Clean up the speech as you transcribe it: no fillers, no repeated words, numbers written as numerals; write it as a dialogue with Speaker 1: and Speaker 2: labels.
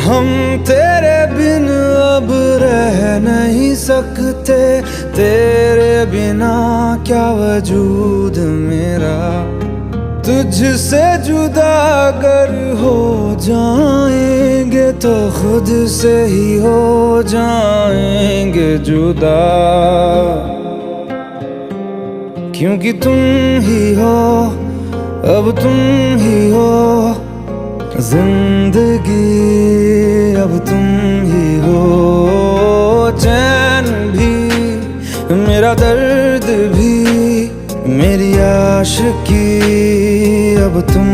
Speaker 1: हम तेरे बिन अब रह नहीं सकते, तेरे बिना क्या वजूद मेरा। तुझसे जुदा अगर हो जाएंगे तो खुद से ही हो जाएंगे जुदा, क्योंकि तुम ही हो, अब तुम ही हो जिंदगी, अब तुम ही हो। चैन भी, मेरा दर्द भी, मेरी आशिकी अब तुम